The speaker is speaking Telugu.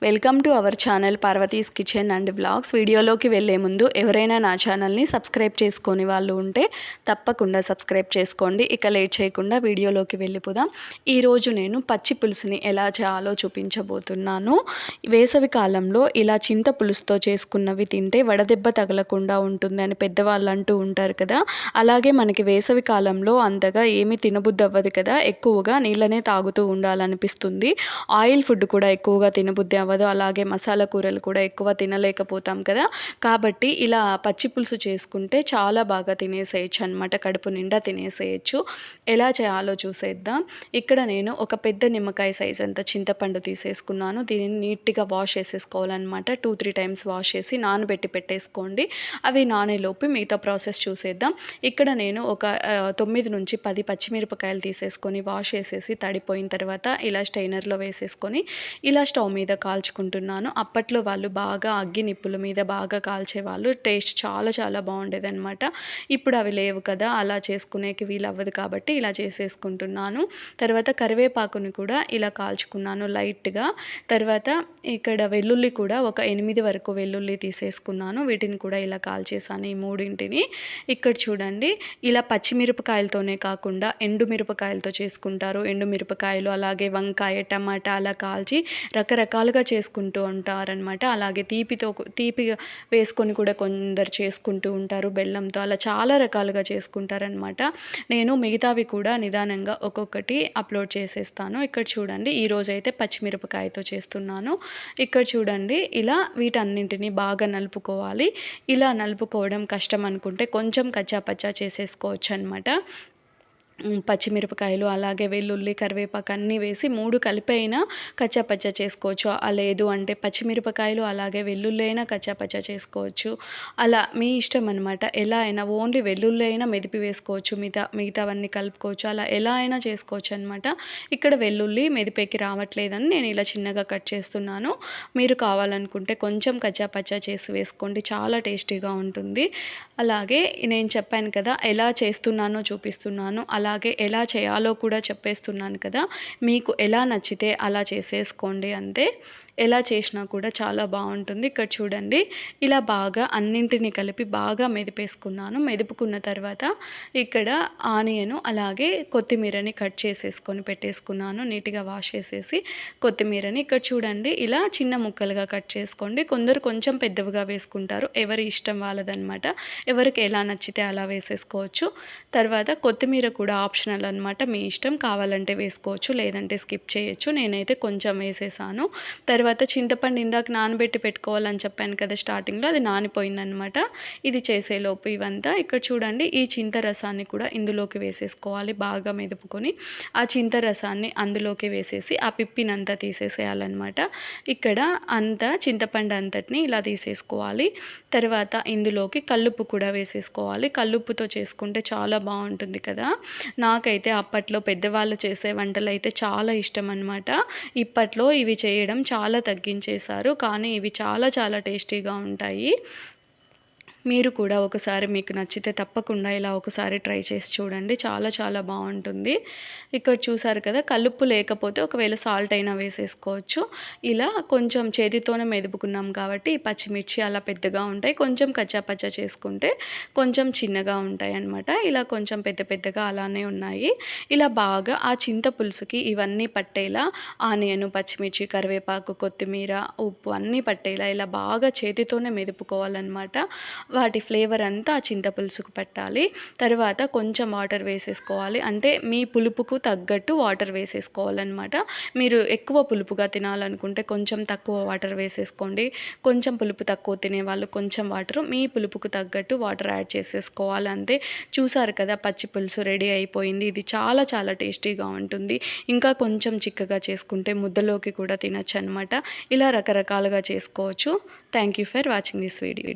Welcome to our channel Parvati's kitchen and blogs. వీడియోలోకి వెళ్ళే ముందు ఎవరైనా నా ఛానల్ని సబ్స్క్రైబ్ చేసుకొని వాళ్ళు ఉంటే తప్పకుండా సబ్స్క్రైబ్ చేసుకోండి. ఇక లేట్ చేయకుండా వీడియోలోకి వెళ్ళిపోదాం. ఈరోజు నేను పచ్చి పులుసుని ఎలా చేయాలో చూపించబోతున్నాను. వేసవి కాలంలో ఇలా చింత పులుసుతో చేసుకున్నవి తింటే వడదెబ్బ తగలకుండా ఉంటుందని పెద్దవాళ్ళు అంటూ ఉంటారు కదా. అలాగే మనకి వేసవి కాలంలో అంతగా ఏమీ తినబుద్ధి అవ్వదు కదా, ఎక్కువగా నీళ్ళనే తాగుతూ ఉండాలనిపిస్తుంది. ఆయిల్ ఫుడ్ కూడా ఎక్కువగా తినబుద్ధి అవ్వదు, అలాగే మసాలా కూరలు కూడా ఎక్కువ తినలేకపోతాం కదా. కాబట్టి ఇలా పచ్చి పులుసు చేసుకుంటే చాలా బాగా తినేసేయచ్చు అనమాట, కడుపు నిండా తినేసేయచ్చు. ఎలా చేయాలో చూసేద్దాం. ఇక్కడ నేను ఒక పెద్ద నిమ్మకాయ సైజ్ అంత చింతపండు తీసేసుకున్నాను. దీనిని నీట్గా వాష్ చేసేసుకోవాలన్నమాట. 2-3 టైమ్స్ వాష్ చేసి నానబెట్టి పెట్టేసుకోండి. అవి నానేలోపు మిగతా ప్రాసెస్ చూసేద్దాం. ఇక్కడ నేను ఒక 9-10 పచ్చిమిరపకాయలు తీసేసుకొని వాష్ చేసేసి తడిపోయిన తర్వాత ఇలా స్టైనర్లో వేసేసుకొని ఇలా స్టవ్ మీద కాల్చుకుంటున్నాను. అప్పట్లో వాళ్ళు బాగా అగ్గి నిప్పుల మీద బాగా కాల్చేవాళ్ళు. టేస్ట్ చాలా చాలా బాగుండేదన్నమాట. ఇప్పుడు అవి లేవు కదా, అలా చేసుకునేకి వీలు అవ్వదు కాబట్టి ఇలా చేసేసుకుంటున్నాను. తర్వాత కరివేపాకుని కూడా ఇలా కాల్చుకున్నాను లైట్గా. తర్వాత ఇక్కడ వెల్లుల్లి కూడా ఒక 8 వరకు వెల్లుల్లి తీసేసుకున్నాను. వీటిని కూడా ఇలా కాల్చేసాను, ఈ మూడింటిని. ఇక్కడ చూడండి, ఇలా పచ్చిమిరపకాయలతోనే కాకుండా ఎండు మిరపకాయలతో చేసుకుంటారు. ఎండు మిరపకాయలు అలాగే వంకాయ, టమాటా అలా కాల్చి రకరకాలుగా చేసుకుంటూ ఉంటారనమాట. అలాగే తీపి వేసుకొని కూడా కొందరు చేసుకుంటూ ఉంటారు, బెల్లంతో. అలా చాలా రకాలుగా చేసుకుంటారనమాట. నేను మిగతావి కూడా నిదానంగా ఒక్కొక్కటి అప్లోడ్ చేసేస్తాను. ఇక్కడ చూడండి, ఈరోజైతే పచ్చిమిరపకాయతో చేస్తున్నాను. ఇక్కడ చూడండి, ఇలా వీటన్నింటినీ బాగా నలుపుకోవాలి. ఇలా నలుపుకోవడం కష్టం అనుకుంటే కొంచెం కచ్చాపచ్చా చేసేసుకోవచ్చు అనమాట. పచ్చిమిరపకాయలు అలాగే వెల్లుల్లి, కరివేపాకు అన్నీ వేసి 3 కలిపి అయినా కచ్చాపచ్చా చేసుకోవచ్చు. లేదు అంటే పచ్చిమిరపకాయలు అలాగే వెల్లుల్లి అయినా కచ్చాపచ్చా చేసుకోవచ్చు. అలా మీ ఇష్టం అనమాట. ఎలా అయినా ఓన్లీ వెల్లుల్లి అయినా మెదిపి వేసుకోవచ్చు, మిగతావన్నీ కలుపుకోవచ్చు. అలా ఎలా అయినా చేసుకోవచ్చు అనమాట. ఇక్కడ వెల్లుల్లి మెదిపేకి రావట్లేదని నేను ఇలా చిన్నగా కట్ చేస్తున్నాను. మీరు కావాలనుకుంటే కొంచెం కచ్చాపచ్చా చేసి వేసుకోండి, చాలా టేస్టీగా ఉంటుంది. అలాగే నేను చెప్పాను కదా, ఎలా చేస్తున్నానో చూపిస్తున్నాను, అలాగే ఎలా చేయాలో కూడా చెప్పేస్తున్నాను కదా. మీకు ఎలా నచ్చితే అలా చేసేసుకోండి అంతే. ఎలా చేసినా కూడా చాలా బాగుంటుంది. ఇక్కడ చూడండి, ఇలా బాగా అన్నింటినీ కలిపి బాగా మెదిపేసుకున్నాను. మెదుపుకున్న తర్వాత ఇక్కడ ఆనియన్ అలాగే కొత్తిమీరని కట్ చేసేసుకొని పెట్టేసుకున్నాను. నీట్గా వాష్ చేసేసి కొత్తిమీరని ఇక్కడ చూడండి ఇలా చిన్న ముక్కలుగా కట్ చేసుకోండి. కొందరు కొంచెం పెద్దవిగా వేసుకుంటారు, ఎవరి ఇష్టం వాళ్ళదనమాట. ఎవరికి ఎలా నచ్చితే అలా వేసేసుకోవచ్చు. తర్వాత కొత్తిమీర కూడా ఆప్షనల్ అనమాట, మీ ఇష్టం. కావాలంటే వేసుకోవచ్చు, లేదంటే స్కిప్ చేయొచ్చు. నేనైతే కొంచెం వేసేసాను. తర్వాత చింతపండు ఇందాక నానబెట్టి పెట్టుకోవాలని చెప్పాను కదా స్టార్టింగ్లో, అది నానిపోయిందనమాట. ఇది చేసేలోపు ఇవంతా ఇక్కడ చూడండి, ఈ చింత రసాన్ని కూడా ఇందులోకి వేసేసుకోవాలి. బాగా మెదుపుకొని ఆ చింత రసాన్ని అందులోకి వేసేసి ఆ పిప్పినంతా తీసేసేయాలన్నమాట. ఇక్కడ అంతా చింతపండు అంతటిని ఇలా తీసేసుకోవాలి. తర్వాత ఇందులోకి కల్లుప్పు కూడా వేసేసుకోవాలి. కల్లుప్పుతో చేసుకుంటే చాలా బాగుంటుంది కదా. నాకైతే అప్పట్లో పెద్దవాళ్ళు చేసే వంటలు అయితే చాలా ఇష్టం అనమాట. ఇప్పట్లో ఇవి చేయడం చాలా తగ్గించేశారు, కానీ ఇవి చాలా చాలా టేస్టీగా ఉంటాయి. మీరు కూడా ఒకసారి మీకు నచ్చితే తప్పకుండా ఇలా ఒకసారి ట్రై చేసి చూడండి, చాలా చాలా బాగుంటుంది. ఇక్కడ చూసారు కదా, కల్లుప్పు లేకపోతే ఒకవేళ సాల్ట్ అయినా వేసేసుకోవచ్చు. ఇలా కొంచెం చేతితోనే మెదుపుకున్నాం కాబట్టి ఈ పచ్చిమిర్చి అలా పెద్దగా ఉంటాయి, కొంచెం కచ్చాపచ్చా చేసుకుంటే కొంచెం చిన్నగా ఉంటాయి అన్నమాట. ఇలా కొంచెం పెద్ద పెద్దగా అలానే ఉన్నాయి. ఇలా బాగా ఆ చింత పులుసుకి ఇవన్నీ పట్టేలా ఆనియన్, పచ్చిమిర్చి, కరివేపాకు, కొత్తిమీర, ఉప్పు అన్నీ పట్టేలా ఇలా బాగా చేతితోనే మెదుపుకోవాలన్నమాట. వాటి ఫ్లేవర్ అంతా ఆ చింతపులుసుకు పట్టాలి. తర్వాత కొంచెం వాటర్ వేసేసుకోవాలి, అంటే మీ పులుపుకు తగ్గట్టు వాటర్ వేసేసుకోవాలన్నమాట. మీరు ఎక్కువ పులుపుగా తినాలనుకుంటే కొంచెం తక్కువ వాటర్ వేసేసుకోండి. కొంచెం పులుపు తక్కువ తినేవాళ్ళు కొంచెం వాటర్, మీ పులుపుకు తగ్గట్టు వాటర్ యాడ్ చేసేసుకోవాలి అంతే. చూసారు కదా, పచ్చి పులుసు రెడీ అయిపోయింది. ఇది చాలా చాలా టేస్టీగా ఉంటుంది. ఇంకా కొంచెం చిక్కగా చేసుకుంటే ముద్దలోకి కూడా తినచ్చు అనమాట. ఇలా రకరకాలుగా చేసుకోవచ్చు. Thank you for watching this video.